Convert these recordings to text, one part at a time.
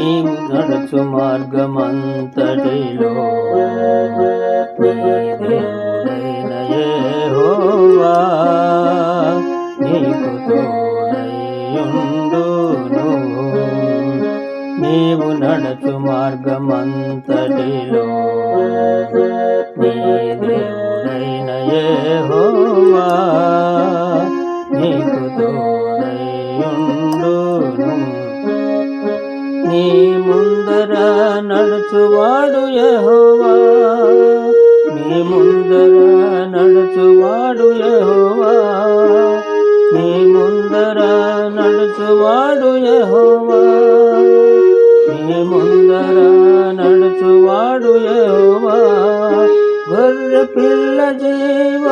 నీవు నడుచు మార్గమంతటిలో నీ దేవుడైన యెహోవా నీకు తోడైయుండును. నీవు నడుచు మార్గమంతటిలో నీ దేవుడైన యెహోవా నీకు తోడైయుండును. నీ ముందర నడుచువాడు యెహోవా, నీ ముందర నడుచువాడు యెహోవా, నీ ముందర నడుచువాడు యెహోవా, నీ ముందర నడుచువాడు యెహోవా. గొర్రె పిల్ల జీవ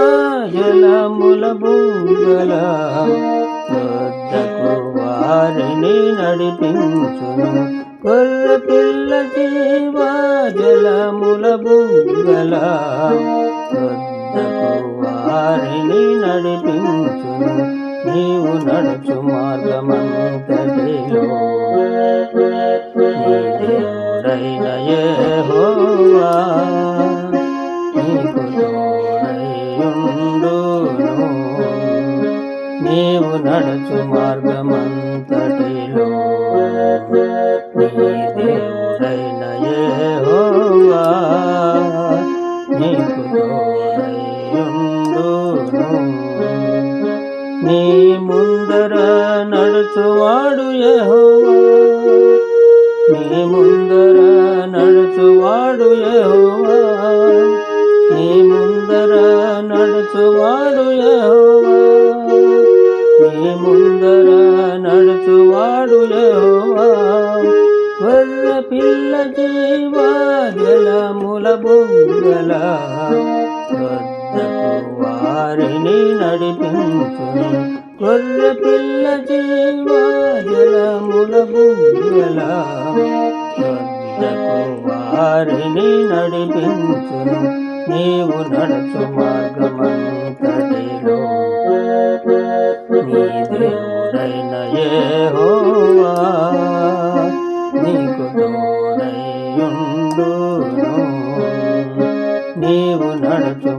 జలముల బుగ్గల వద్దకు వారిని నడిపించును. గొర్రె పిల్ల జీవ జలముల బుగ్గల వద్దకు వారిని నడిపించును. నీవు నడుచు మార్గమంతటిలో నీ దేవుడైన యెహోవా నీకు తోడైయుండును. నీవు నడుచు మార్గమంతటిలో నీ దేవుడైన యెహోవా నీకు తోడైయుండును. నీ ముందర నడుచువాడు యెహోవా, నీ ముందర నడుచువాడు యెహోవా, నీ ముందర నడుచువాడు యెహోవా, నీ ముందర నడుచువాడు యెహోవా. గొర్రె పిల్ల జీవ జలముల బుగ్గల వద్దకు వారిని నడిపించును. గొర్రె పిల్ల జీవ జలముల బుగ్గల వద్దకు వారిని నడిపించును. నీవు నడుచు మార్గమంతటిలో నీ దేవుడైన యెహోవా నీకు తోడైయుండును. నీవు నడుచు